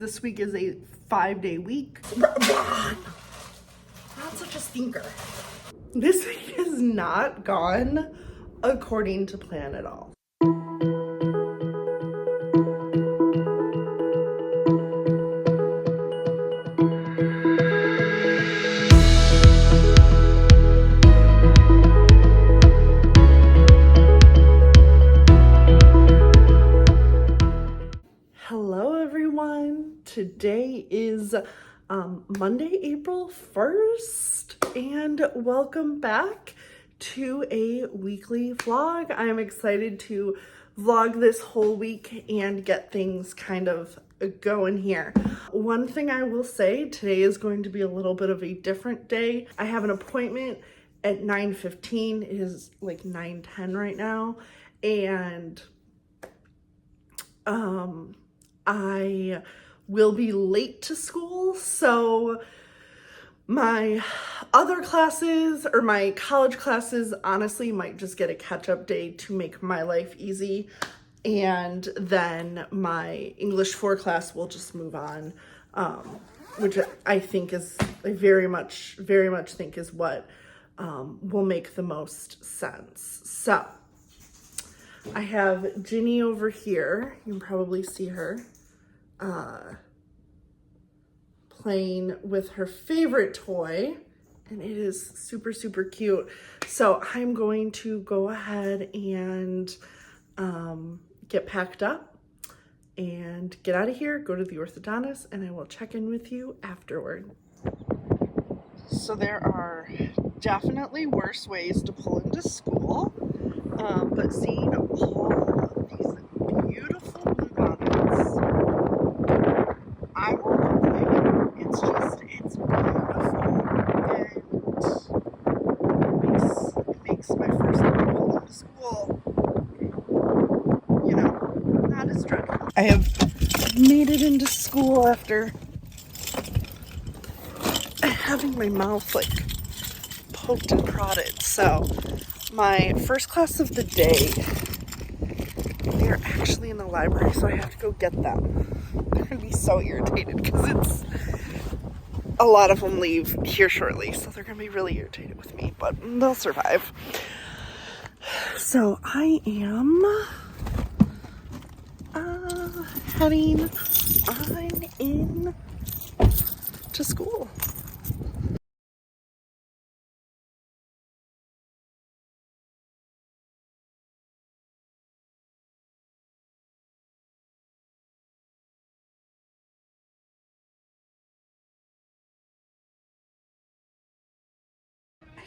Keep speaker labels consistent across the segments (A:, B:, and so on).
A: This week is a 5-day week. Not such a stinker. This week has not gone according to plan at all. Hello everyone. Today is Monday, April 1st, and welcome back to a weekly vlog. I'm excited to vlog this whole week and get things kind of going here. One thing I will say, today is going to be a little bit of a different day. I have an appointment at 9:15. It is like 9:10 right now, and I will be late to school, so my other classes or my college classes honestly might just get a catch-up day to make my life easy, and then my English 4 class will just move on, which I think is, I very much think is what will make the most sense. So I have Ginny over here. You can probably see her playing with her favorite toy, and it is super, super cute. So I'm going to go ahead and get packed up and get out of here, go to the orthodontist, and I will check in with you afterward. So there are definitely worse ways to pull into school, but seeing all of these beautiful bluebonnets, I won't complain. It's beautiful, and it makes my first pull into school, you know, not as dreadful. I have made it into school after having my mouth like poked and prodded. So my first class of the day, they're actually in the library, so I have to go get them. They're gonna be so irritated because a lot of them leave here shortly, so they're gonna be really irritated with me, but they'll survive. So I am heading on in to school.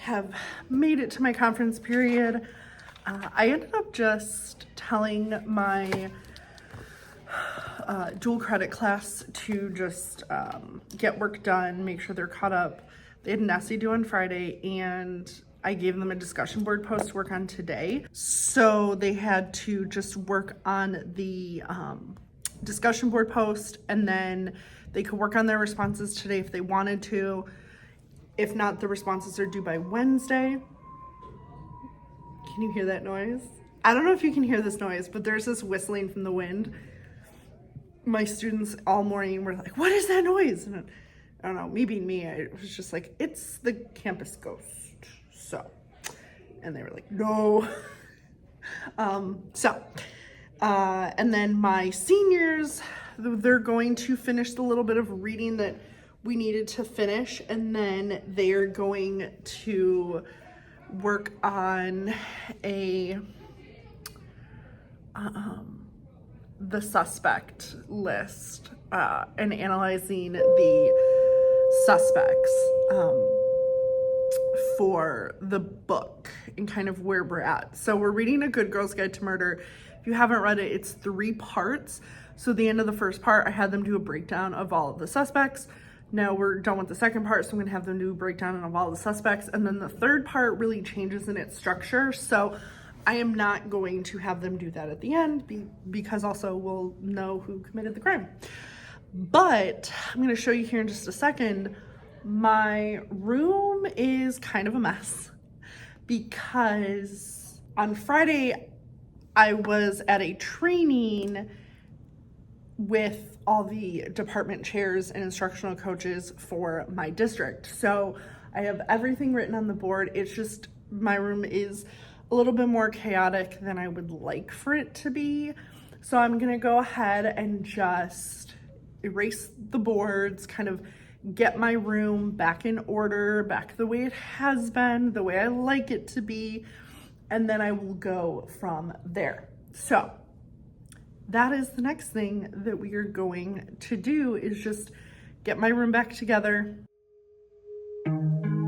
A: Have made it to my conference period. I ended up just telling my dual credit class to just get work done, make sure they're caught up. They had an essay due on Friday, and I gave them a discussion board post to work on today. So they had to just work on the discussion board post, and then they could work on their responses today if they wanted to. If not, the responses are due by Wednesday. Can you hear that noise? I don't know if you can hear this noise, but there's this whistling from the wind. My students all morning were like, what is that noise? And I don't know, me being me, I was just like, it's the campus ghost. So, and they were like, no. And then my seniors, they're going to finish the little bit of reading that we needed to finish, and then they're going to work on the suspect list and analyzing the suspects for the book and kind of where we're at. So we're reading A Good Girl's Guide to Murder. If you haven't read it, it's 3 parts. So at the end of the first part, I had them do a breakdown of all of the suspects. Now we're done with the second part, so I'm gonna have them do a breakdown of all the suspects. And then the third part really changes in its structure. So I am not going to have them do that at the end because also we'll know who committed the crime. But I'm gonna show you here in just a second. My room is kind of a mess because on Friday, I was at a training with all the department chairs and instructional coaches for my district. So I have everything written on the board. It's just my room is a little bit more chaotic than I would like for it to be. So I'm gonna go ahead and just erase the boards, kind of get my room back in order, back the way it has been, the way I like it to be, and then I will go from there. So that is the next thing that we are going to do, is just get my room back together.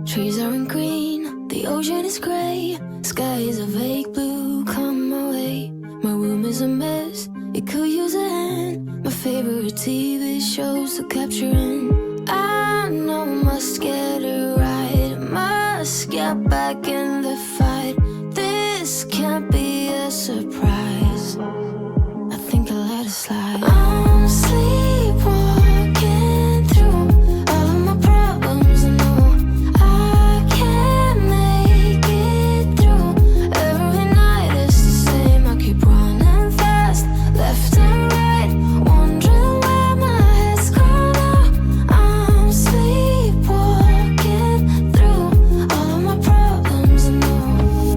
B: Trees aren't green, the ocean is gray, sky is a vague blue, come my way. My room is a mess, it could use a hand. My favorite TV shows to capture in. I know I must get it right, must get back in the fight. This can't be a surprise, I think I'll let it slide. I'm sleepwalking through all of my problems. I know I can't make it through. Every night it's the same, I keep running fast, left and right, wondering where my head's gone now. I'm sleepwalking through all of my problems. I know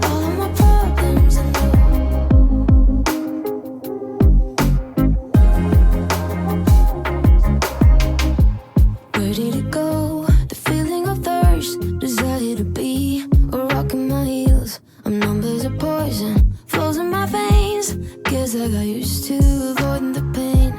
B: all of my problems. I know. Where did it go? The feeling of thirst, desire to be a rock in my heels. I'm numb as a poison, flows in my veins. Guess I got used to avoiding the pain.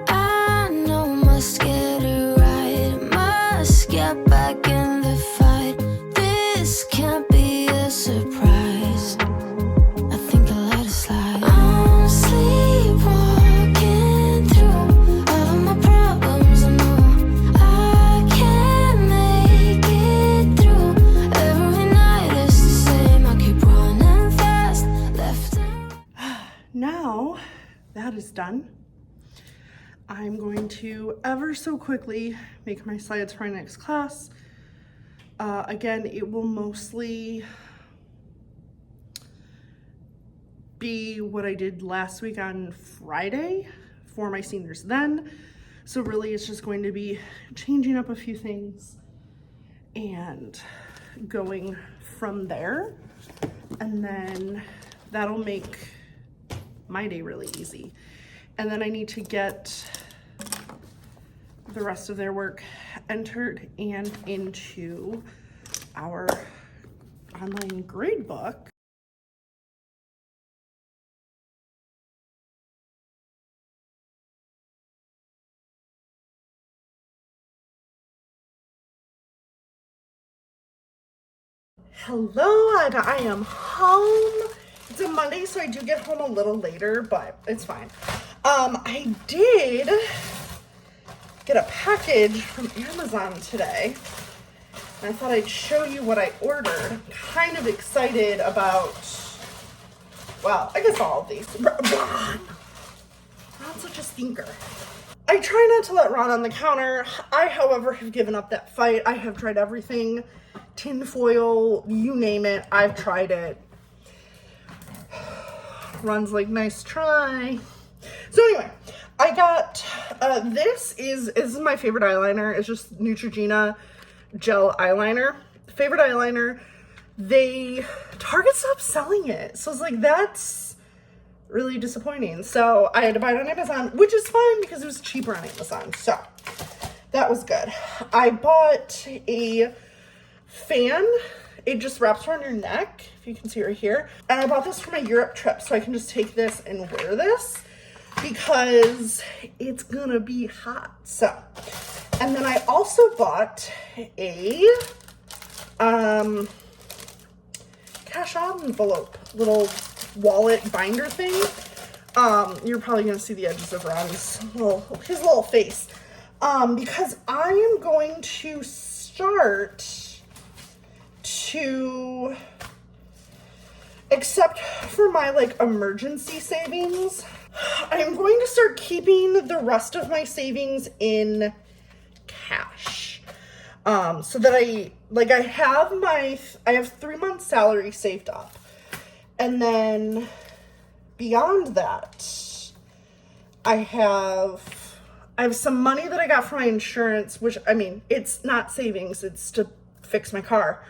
B: I know I must get it right, must get back in the fight. This can't be a surprise, I think I'll let it slide. I'm sleepwalking through all of my problems. I know I can't make it through. Every night it's the same, I keep running fast, left and
A: Now that is done, I'm going to ever so quickly make my slides for my next class. Again, it will mostly be what I did last week on Friday for my seniors then. So really it's just going to be changing up a few things and going from there. And then that'll make my day really easy. And then I need to get the rest of their work entered and into our online grade book. Hello, and I am home. It's a Monday, so I do get home a little later, but it's fine. I did get a package from Amazon today, and I thought I'd show you what I ordered. I'm kind of excited about, well, I guess all of these. Ron, not such a stinker. I try not to let Ron on the counter. I, however, have given up that fight. I have tried everything. Tinfoil, you name it, I've tried it. Ron's like, nice try. So anyway, I got, this is my favorite eyeliner. It's just Neutrogena gel eyeliner. Favorite eyeliner. Target stopped selling it. So it's like, that's really disappointing. So I had to buy it on Amazon, which is fine because it was cheaper on Amazon. So that was good. I bought a fan. It just wraps around your neck, if you can see right here. And I bought this for my Europe trip, so I can just take this and wear this because it's gonna be hot. So, and then I also bought a cash envelope, little wallet binder thing. You're probably gonna see the edges of Ron's his little face, because I am going to start to, except for my like emergency savings, I'm going to start keeping the rest of my savings in cash. So that I have 3 months salary saved up, and then beyond that, I have some money that I got from my insurance, which, I mean, it's not savings, it's to fix my car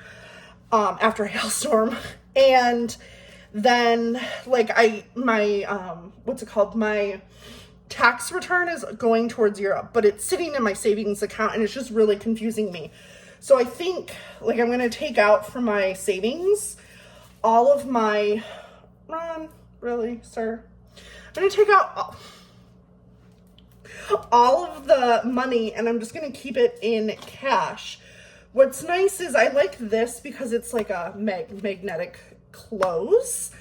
A: after a hailstorm. And then, like, my tax return is going towards Europe, but it's sitting in my savings account, and it's just really confusing me. So I think, like, I'm going to take out from my savings all of my, really, sir? I'm going to take out all of the money, and I'm just going to keep it in cash. What's nice is I like this because it's like a magnetic close.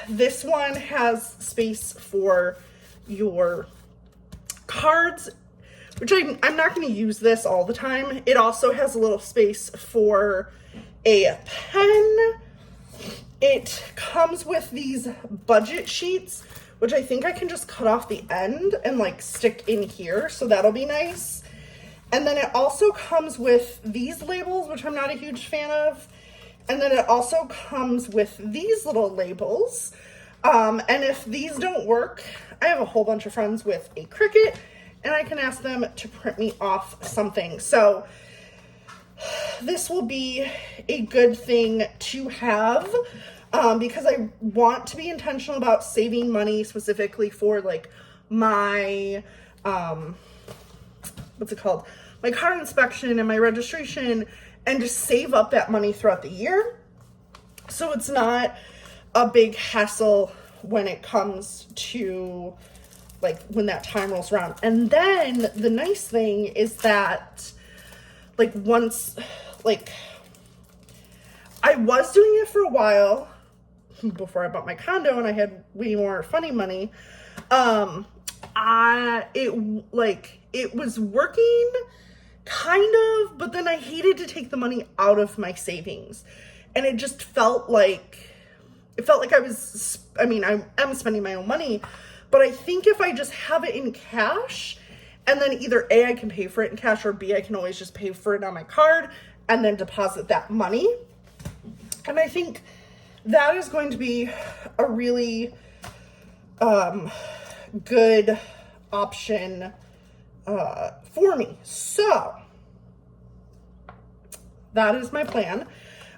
A: This one has space for your cards, which I'm not going to use this all the time. It also has a little space for a pen. It comes with these budget sheets, which I think I can just cut off the end and like stick in here, so that'll be nice. And then it also comes with these labels, which I'm not a huge fan of. And then it also comes with these little labels. And if these don't work, I have a whole bunch of friends with a Cricut, and I can ask them to print me off something. So this will be a good thing to have, because I want to be intentional about saving money specifically for like my, my car inspection and my registration, and just save up that money throughout the year, so it's not a big hassle when it comes to like when that time rolls around. And then the nice thing is that like once, like I was doing it for a while before I bought my condo and I had way more funny money. It was working kind of, but then I hated to take the money out of my savings, and it just felt like I'm spending my own money, but I think if I just have it in cash, and then either A, I can pay for it in cash, or B, I can always just pay for it on my card and then deposit that money. And I think that is going to be a really good option for me. So that is my plan.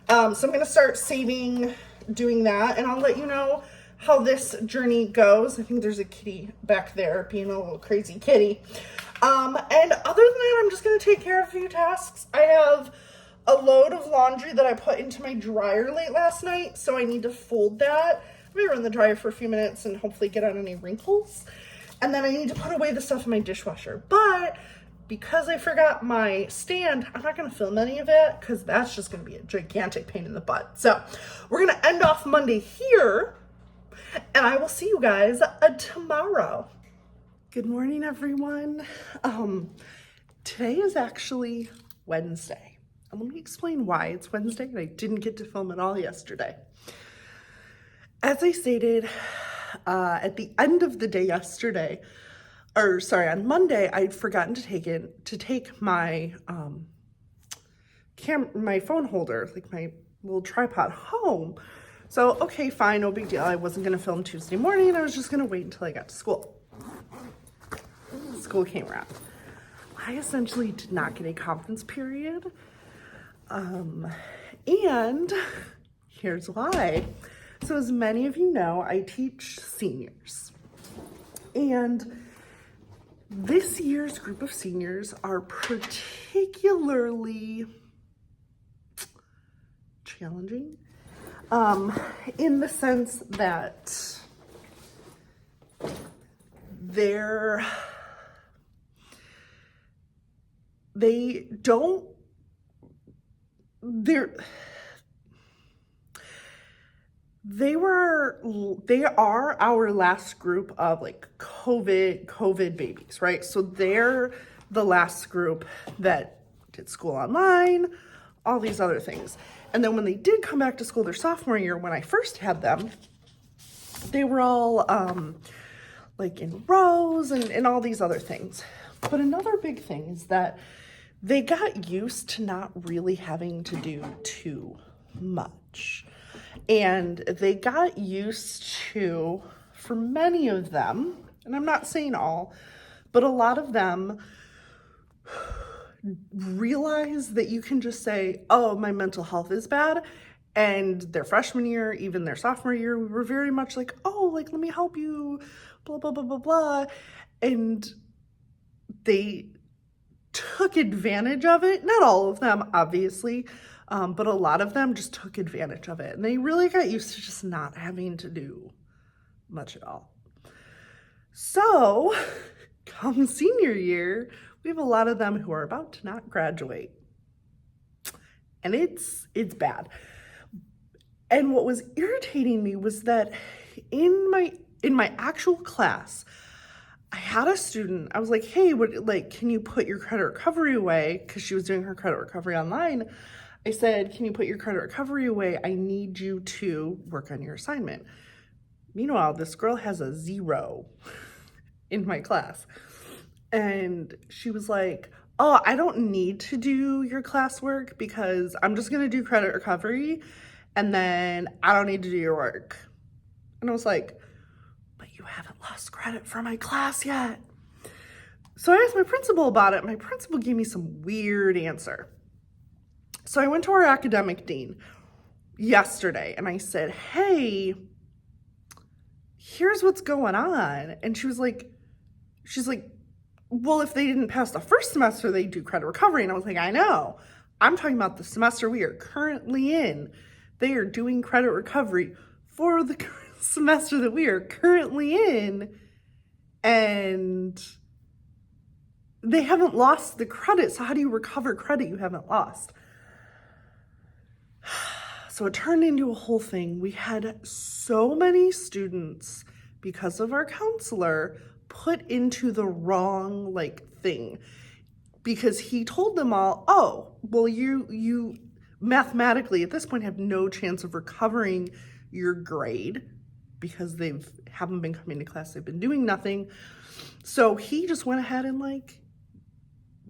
A: So I'm going to start saving, doing that, and I'll let you know how this journey goes. I think there's a kitty back there being a little crazy kitty. And other than that, I'm just going to take care of a few tasks. I have a load of laundry that I put into my dryer late last night, so I need to fold that. I'm going to run the dryer for a few minutes and hopefully get out any wrinkles. And then I need to put away the stuff in my dishwasher. But because I forgot my stand, I'm not going to film any of it because that's just going to be a gigantic pain in the butt. So we're going to end off Monday here, and I will see you guys tomorrow. Good morning, everyone. Today is actually Wednesday. And let me explain why it's Wednesday and I didn't get to film at all yesterday. As I stated, at the end of the day yesterday, on Monday, I'd forgotten to take my my phone holder, like my little tripod, home. So, okay, fine, no big deal. I wasn't gonna film Tuesday morning. I was just gonna wait until I got to school. School came around. I essentially did not get a conference period. And here's why. So as many of you know, I teach seniors. And this year's group of seniors are particularly challenging, in the sense that they are our last group of like COVID babies, right? So they're the last group that did school online, all these other things. And then when they did come back to school their sophomore year, when I first had them, they were all like in rows and all these other things. But another big thing is that they got used to not really having to do too much. And they got used to, for many of them, and I'm not saying all, but a lot of them realize that you can just say, oh, my mental health is bad. And their freshman year, even their sophomore year, we were very much like, oh, like, let me help you, blah, blah, blah, blah, blah. And they took advantage of it. Not all of them, obviously, but a lot of them just took advantage of it. And they really got used to just not having to do much at all. So, come senior year, we have a lot of them who are about to not graduate. And it's bad. And what was irritating me was that in my actual class, I had a student, I was like, hey, can you put your credit recovery away? Because she was doing her credit recovery online. I said, can you put your credit recovery away? I need you to work on your assignment. Meanwhile, this girl has a 0 in my class. And she was like, oh, I don't need to do your classwork because I'm just going to do credit recovery and then I don't need to do your work. And I was like, but you haven't lost credit for my class yet. So I asked my principal about it. My principal gave me some weird answer. So I went to our academic dean yesterday and I said, hey, here's what's going on. And she's like, well, if they didn't pass the first semester, they do credit recovery. And I was like, I know. I'm talking about the semester we are currently in. They are doing credit recovery for the semester that we are currently in. And they haven't lost the credit. So how do you recover credit you haven't lost? So it turned into a whole thing. We had so many students, because of our counselor, put into the wrong thing, because he told them all, oh, well, you mathematically at this point have no chance of recovering your grade because they haven't been coming to class, they've been doing nothing. So he just went ahead and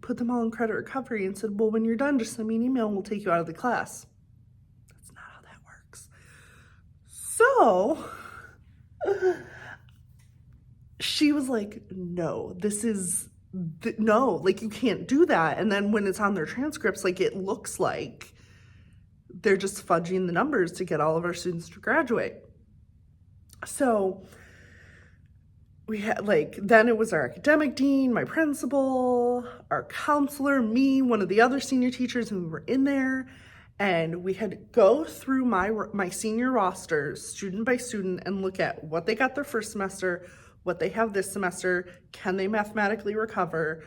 A: put them all in credit recovery and said, well, when you're done, just send me an email and we'll take you out of the class. That's not how that works. So she was like, no, no, you can't do that. And then when it's on their transcripts, it looks like they're just fudging the numbers to get all of our students to graduate. So we had then it was our academic dean, my principal, our counselor, me, one of the other senior teachers, and we were in there and we had to go through my senior rosters student by student and look at what they got their first semester, what they have this semester, can they mathematically recover,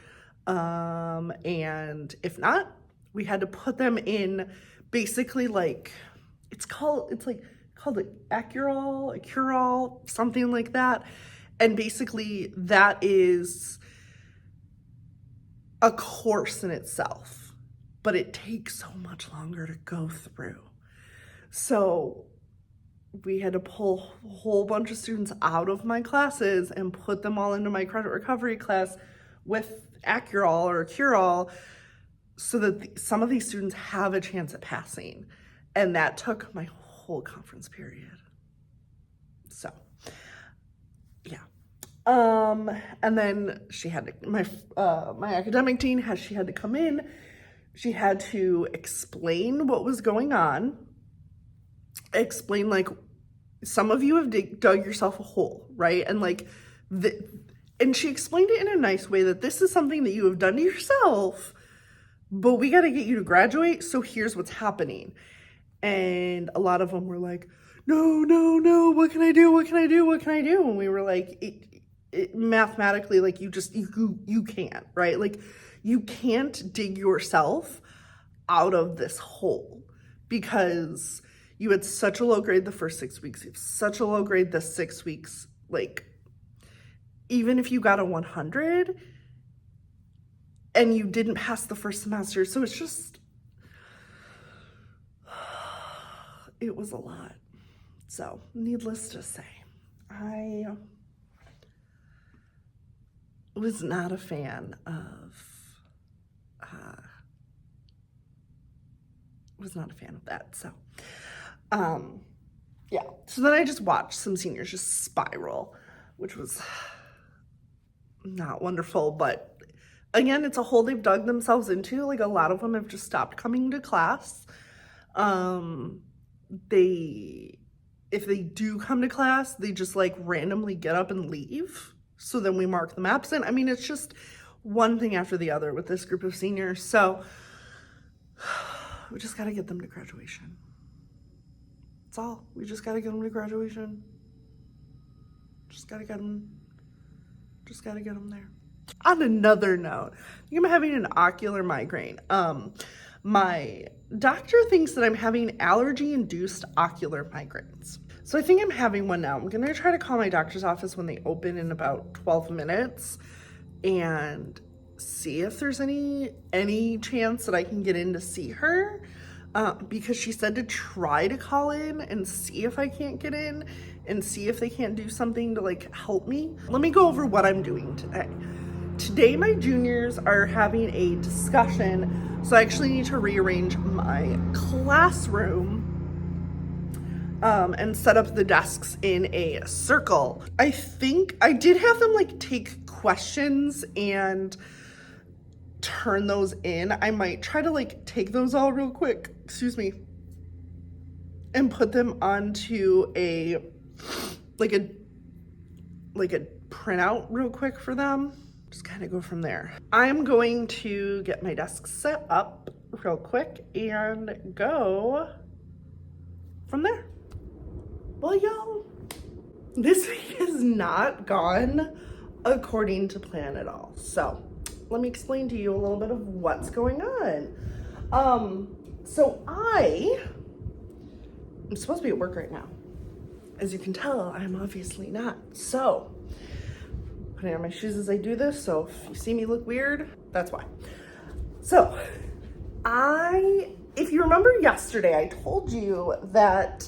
A: and if not, we had to put them in basically it's called a cure-all, something like that. And basically that is a course in itself, but it takes so much longer to go through. So we had to pull a whole bunch of students out of my classes and put them all into my credit recovery class with Accurall or Cure-all so that some of these students have a chance at passing. And that took my whole conference period. So, yeah. And then she had to, my academic dean she had to come in. She had to explain what was going on. Explain some of you have dug yourself a hole, right? And and she explained it in a nice way that this is something that you have done to yourself, but we got to get you to graduate. So here's what's happening. And a lot of them were like, no, what can I do? What can I do? What can I do? And we were like, mathematically, you can't, right? You can't dig yourself out of this hole because you had such a low grade the first 6 weeks. You have such a low grade the 6 weeks. Even if you got a 100 and you didn't pass the first semester. So it's just, it was a lot. So needless to say, I was not a fan of, that. So, yeah. So then I just watched some seniors just spiral, which was not wonderful, but again, it's a hole they've dug themselves into. Like, a lot of them have just stopped coming to class. If they do come to class, they just like randomly get up and leave. So then we mark them absent. I mean, it's just one thing after the other with this group of seniors. So we just got to get them to graduation. That's all. We just got to get them to graduation. Just got to get them there. On another note, I think I'm having an ocular migraine. My doctor thinks that I'm having allergy-induced ocular migraines. So I think I'm having one now. I'm gonna try to call my doctor's office when they open in about 12 minutes and see if there's any chance that I can get in to see her, because she said to try to call in and see if I can't get in and see if they can't do something to like help me. Let me go over what I'm doing today. Today, my juniors are having a discussion, so I actually need to rearrange my classroom and set up the desks in a circle. I think I did have them like take questions and turn those in. I might try to like take those all real quick, and put them onto a printout real quick for them. Just kind of go from there. I'm going to get my desk set up real quick and go from there. Well, y'all, this week has not gone according to plan at all. So let me explain to you a little bit of what's going on. So I'm supposed to be at work right now. As you can tell, I'm obviously not. So putting on my shoes as I do this, so if you see me look weird, that's why. So if you remember yesterday, I told you that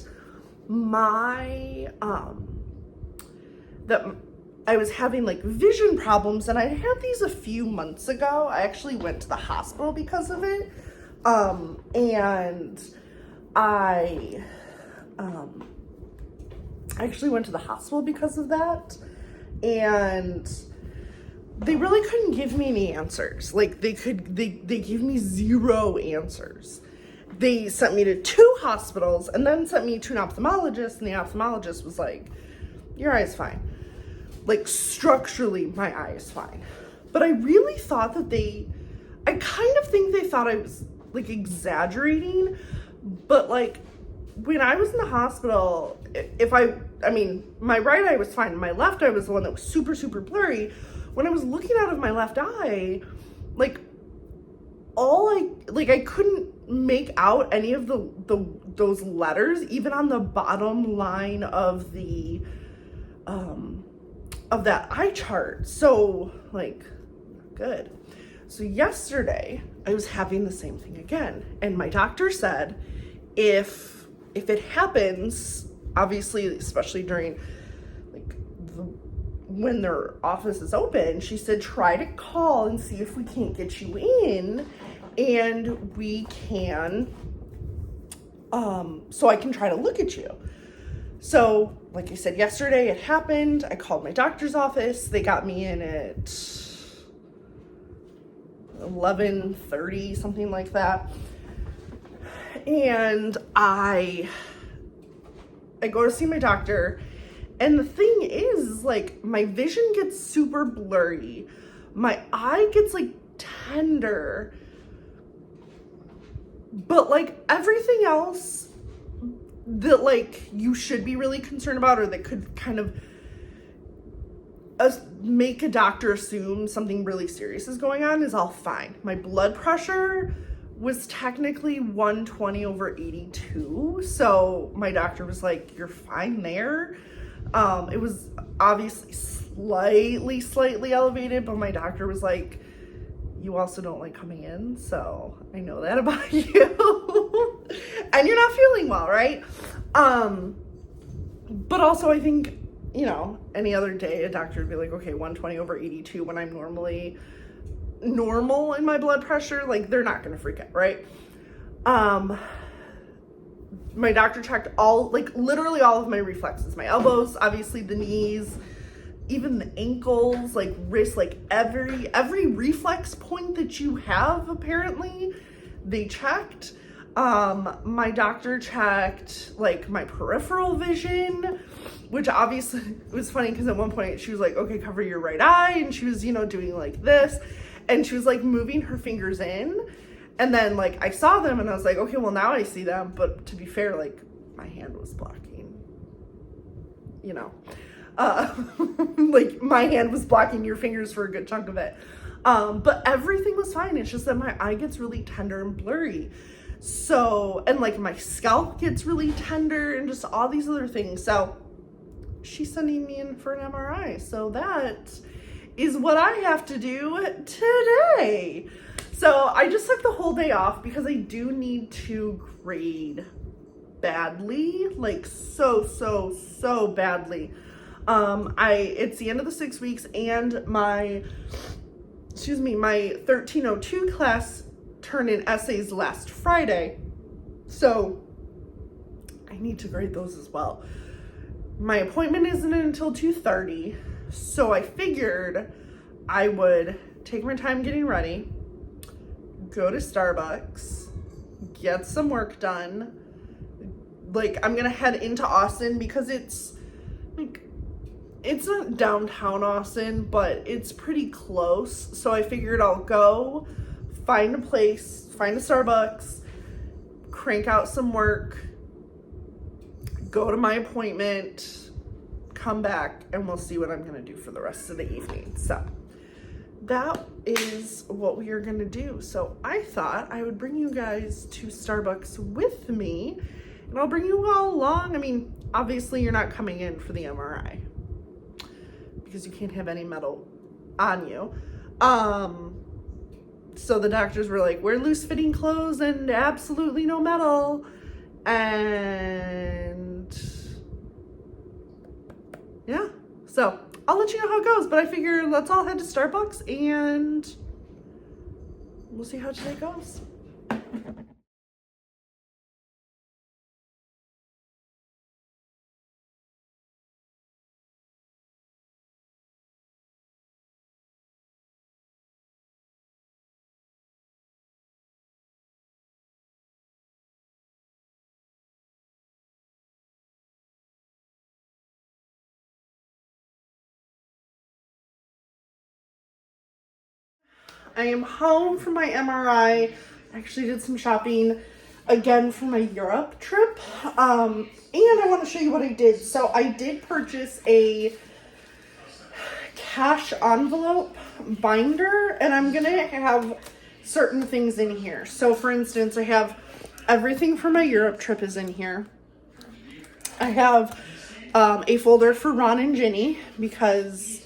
A: that I was having like vision problems, and I had these a few months ago. I actually went to the hospital because of it, and I actually went to the hospital because of that. And they really couldn't give me any answers. Like they gave me zero answers. They sent me to 2 hospitals and then sent me to an ophthalmologist, and the ophthalmologist was like, your eye is fine. Like structurally, my eye is fine. But I really thought that I kind of think they thought I was like exaggerating, but like when I was in the hospital, my right eye was fine. My left eye was the one that was super, super blurry. When I was looking out of my left eye, like I couldn't make out any of those letters, even on the bottom line of that eye chart. So like, good. So yesterday I was having the same thing again, and my doctor said if it happens, obviously, especially during when their office is open, she said, try to call and see if we can't get you in, and we can, so I can try to look at you. So, like I said, yesterday it happened. I called my doctor's office. They got me in at 11:30, something like that. And I go to see my doctor, and the thing is, like, my vision gets super blurry. My eye gets like tender, but like everything else that like you should be really concerned about, or that could kind of make a doctor assume something really serious is going on, is all fine. My blood pressure was technically 120/82. So my doctor was like, you're fine there. It was obviously slightly elevated, but my doctor was like, you also don't like coming in, so I know that about you. And you're not feeling well, right? But also I think, any other day a doctor would be like, okay, 120/82 when I'm normally normal in my blood pressure, like they're not gonna freak out, right? my doctor checked all, like literally all of my reflexes, my elbows, obviously the knees, even the ankles, like wrist, like every reflex point that you have, apparently they checked. My doctor checked like my peripheral vision, which obviously it was funny because at one point she was like, okay, cover your right eye, and she was, you know, doing like this, and she was like moving her fingers in, and then like I saw them and I was like, okay, well now I see them, but to be fair, like my hand was blocking, you know, like my hand was blocking your fingers for a good chunk of it. But everything was fine. It's just that my eye gets really tender and blurry. So, and like my scalp gets really tender and just all these other things. So she's sending me in for an MRI. So that is what I have to do today. So I just took the whole day off because I do need to grade badly, like so badly. It's the end of the 6 weeks, and my 1302 class turned in essays last Friday. So I need to grade those as well. My appointment isn't until 2:30. So I figured I would take my time getting ready, go to Starbucks, get some work done. Like, I'm gonna head into Austin because it's like, it's not downtown Austin, but it's pretty close. So I figured I'll go find a place, find a Starbucks, crank out some work, go to my appointment, come back, and we'll see what I'm gonna do for the rest of the evening. So that is what we are gonna do. So I thought I would bring you guys to Starbucks with me, and I'll bring you all along. I mean, obviously you're not coming in for the MRI because you can't have any metal on you. So the doctors were like, wear loose fitting clothes and absolutely no metal. And yeah, so I'll let you know how it goes, but I figure let's all head to Starbucks and we'll see how today goes. I am home from my MRI. I actually did some shopping again for my Europe trip. And I want to show you what I did. So I did purchase a cash envelope binder, and I'm going to have certain things in here. So for instance, I have everything for my Europe trip is in here. I have a folder for Ron and Ginny because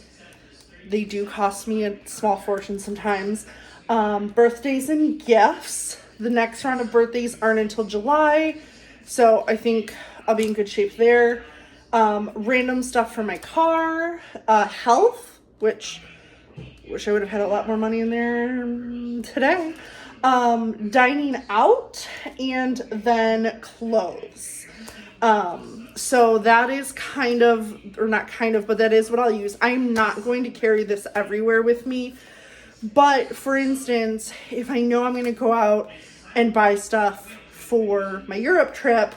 A: they do cost me a small fortune sometimes. Birthdays and gifts. The next round of birthdays aren't until July, so I think I'll be in good shape there. Random stuff for my car. Health, which wish I would have had a lot more money in there today. Dining out, and then clothes. So that is kind of, or not kind of, but that is what I'll use. I'm not going to carry this everywhere with me. But for instance, if I know I'm going to go out and buy stuff for my Europe trip,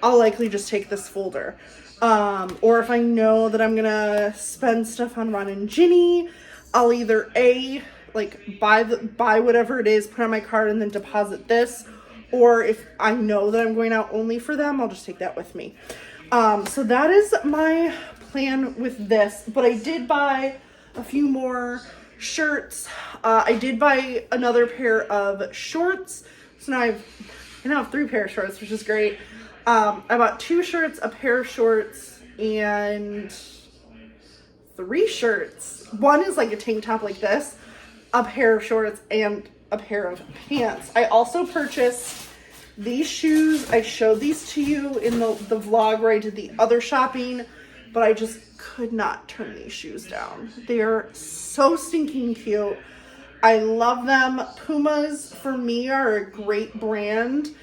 A: I'll likely just take this folder. Or if I know that I'm going to spend stuff on Ron and Ginny, I'll either buy whatever it is, put on my card, and then deposit this. Or if I know that I'm going out only for them, I'll just take that with me. So that is my plan with this. But I did buy a few more shirts. I did buy another pair of shorts. So now I now have 3 pair of shorts, which is great. I bought 2 shirts, a pair of shorts, and 3 shirts. One is like a tank top like this, a pair of shorts, and a pair of pants. I also purchased these shoes. I showed these to you in the vlog where I did the other shopping, but I just could not turn these shoes down. They are so stinking cute. I love them. Pumas for me are a great brand.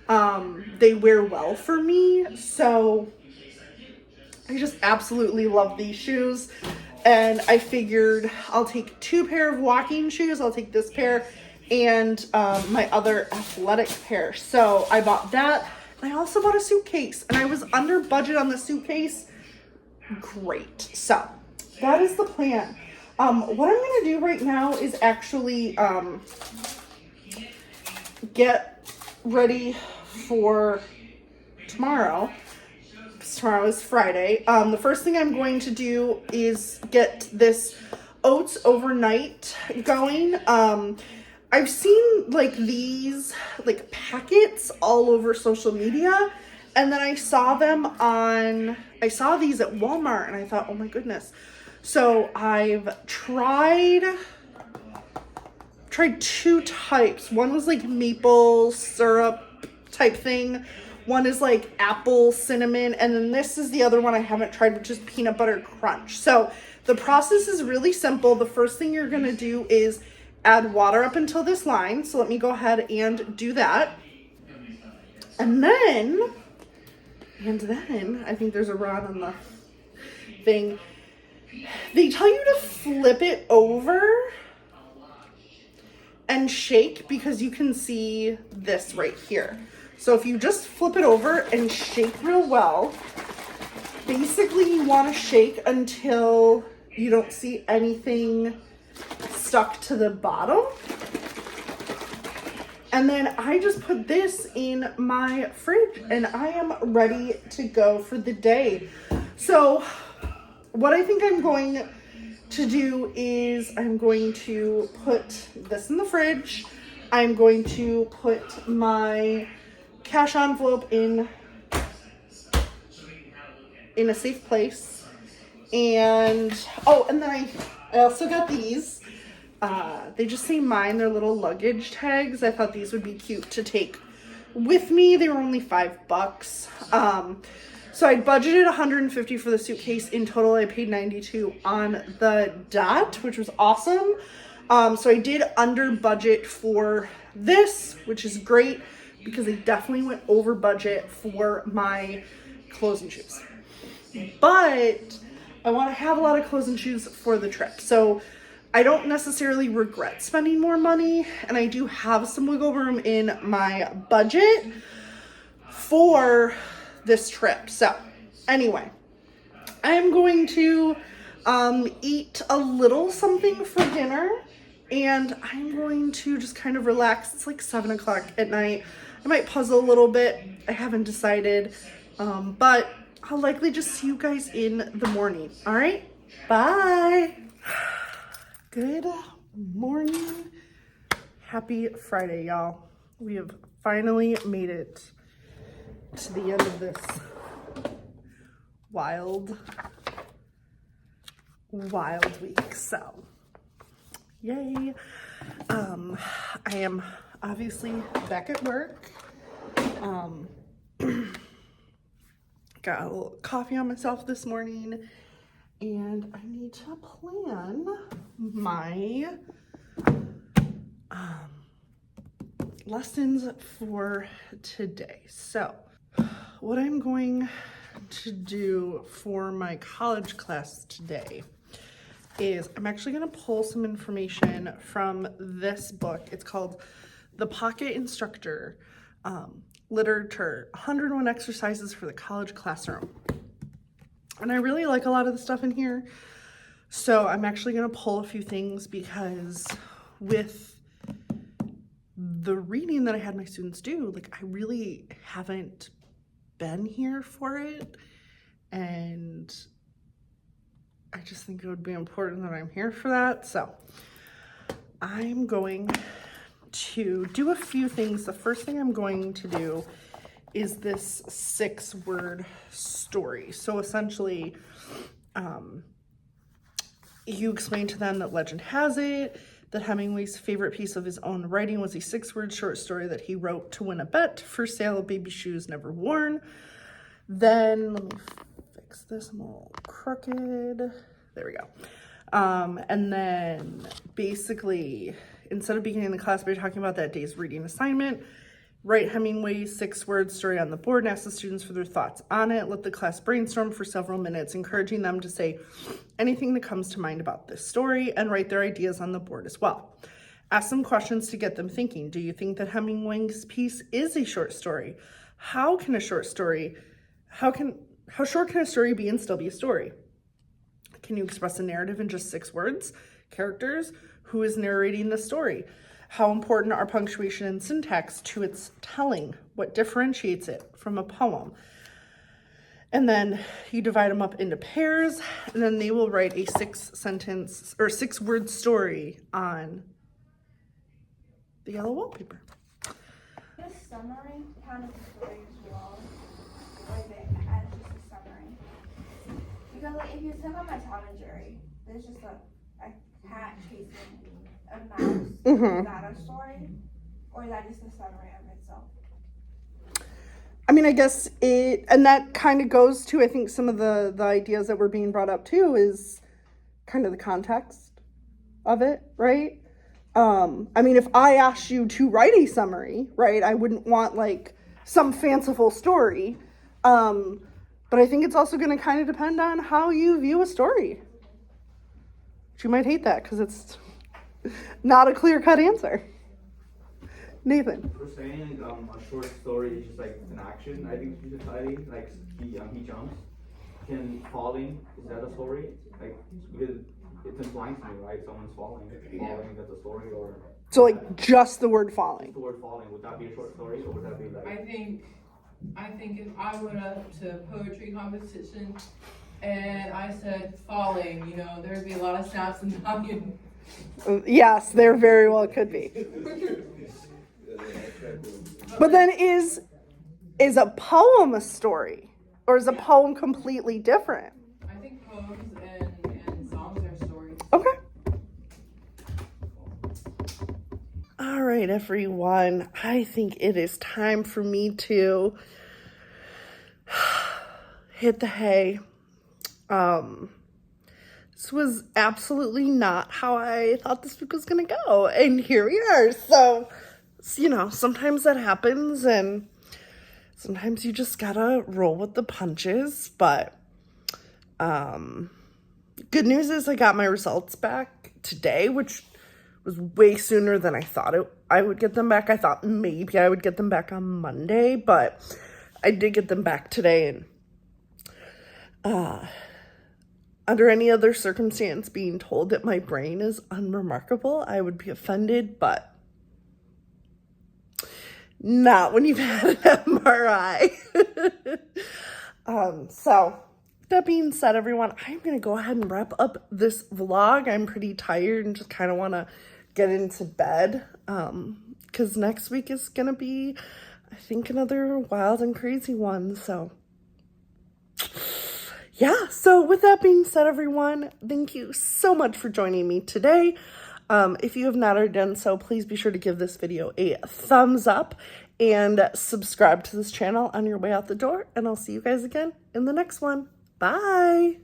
A: They wear well for me, so I just absolutely love these shoes. And I figured I'll take 2 pair of walking shoes. I'll take this pair and my other athletic pair. So I bought that. And I also bought a suitcase, and I was under budget on the suitcase. Great. So that is the plan. What I'm going to do right now is actually get ready for tomorrow. Tomorrow is Friday. The first thing I'm going to do is get this oats overnight going. I've seen like these like packets all over social media, and then I saw these at Walmart, and I thought, oh my goodness. So I've tried 2 types. One was like maple syrup type thing. One is like apple cinnamon, and then this is the other one I haven't tried, which is peanut butter crunch. So the process is really simple. The first thing you're gonna do is add water up until this line. So let me go ahead and do that. And then I think there's a rod on the thing. They tell you to flip it over and shake, because you can see this right here. So if you just flip it over and shake real well, basically you want to shake until you don't see anything stuck to the bottom. And then I just put this in my fridge, and I am ready to go for the day. So what I think I'm going to do is I'm going to put this in the fridge. I'm going to put my cash envelope in a safe place. And then I also got these. They just say mine. They're little luggage tags. I thought these would be cute to take with me. They were only $5. So I budgeted $150 for the suitcase. In total, I paid $92 on the dot, which was awesome. So I did under budget for this, which is great, because I definitely went over budget for my clothes and shoes. But I want to have a lot of clothes and shoes for the trip. So I don't necessarily regret spending more money, and I do have some wiggle room in my budget for this trip. So anyway, I am going to eat a little something for dinner, and I'm going to just kind of relax. It's like 7 o'clock at night. I might puzzle a little bit. I haven't decided, but I'll likely just see you guys in the morning. All right, bye. Good morning. Happy Friday, y'all. We have finally made it to the end of this wild week. So, yay. I am obviously back at work. Got a little coffee on myself this morning, and I need to plan my lessons for today. So what I'm going to do for my college class today is I'm actually going to pull some information from this book. It's called The Pocket Instructor, Literature, 101 Exercises for the College Classroom. And I really like a lot of the stuff in here. So I'm actually going to pull a few things, because with the reading that I had my students do, like, I really haven't been here for it. And I just think it would be important that I'm here for that. So I'm going to do a few things. The first thing I'm going to do is this 6-word story. So essentially, you explain to them that legend has it that Hemingway's favorite piece of his own writing was a 6-word short story that he wrote to win a bet for sale of baby shoes never worn. Then, let me fix this, I'm all crooked. There we go. And then basically, instead of beginning the class by talking about that day's reading assignment, Write Hemingway's 6-word story on the board and ask the students for their thoughts on it. Let the class brainstorm for several minutes, encouraging them to say anything that comes to mind about this story and write their ideas on the board as well. Ask them questions to get them thinking. Do you think that Hemingway's piece is a short story? How short can a story be and still be a story? Can you express a narrative in just 6 words? Characters? Who is narrating the story? How important are punctuation and syntax to its telling? What differentiates it from a poem? And then you divide them up into pairs, and then they will write a 6-sentence or 6-word story on the yellow wallpaper.
C: A summary kind of story as well, like as just a summary. Because like if you took on my Tom and Jerry, there's just a cat chasing a mouse. Is that a story, or is that just a summary of itself?
A: I mean, I guess and that kind of goes to, I think, some of the ideas that were being brought up too, is kind of the context of it, right? I mean, if I asked you to write a summary, right, I wouldn't want like some fanciful story. But I think it's also going to kind of depend on how you view a story. But you might hate that because it's not a clear-cut answer. Nathan.
D: For saying a short story is just like an action, I think she's deciding, like he jumps. Can falling, is that a story? Like, because it's implying to me, right? Someone's falling, that's a story, or...
A: So like just the word falling.
D: The word falling, would that be a short story, or would that be like...
E: I think if I went up to poetry competition and I said falling, you know, there'd be a lot of snaps and volume.
A: Yes, there very well could be. But then is a poem a story? Or is a poem completely different?
E: I think poems and songs are stories.
A: Okay. All right, everyone. I think it is time for me to hit the hay. This was absolutely not how I thought this week was going to go. And here we are. So, you know, sometimes that happens and sometimes you just gotta roll with the punches. But good news is I got my results back today, which was way sooner than I thought I would get them back. I thought maybe I would get them back on Monday, but I did get them back today. And under any other circumstance, being told that my brain is unremarkable, I would be offended, but not when you've had an MRI. So that being said, everyone, I'm going to go ahead and wrap up this vlog. I'm pretty tired and just kind of want to get into bed. Because next week is going to be, I think, another wild and crazy one. So yeah, so with that being said, everyone, thank you so much for joining me today. If you have not already done so, please be sure to give this video a thumbs up and subscribe to this channel on your way out the door. And I'll see you guys again in the next one. Bye.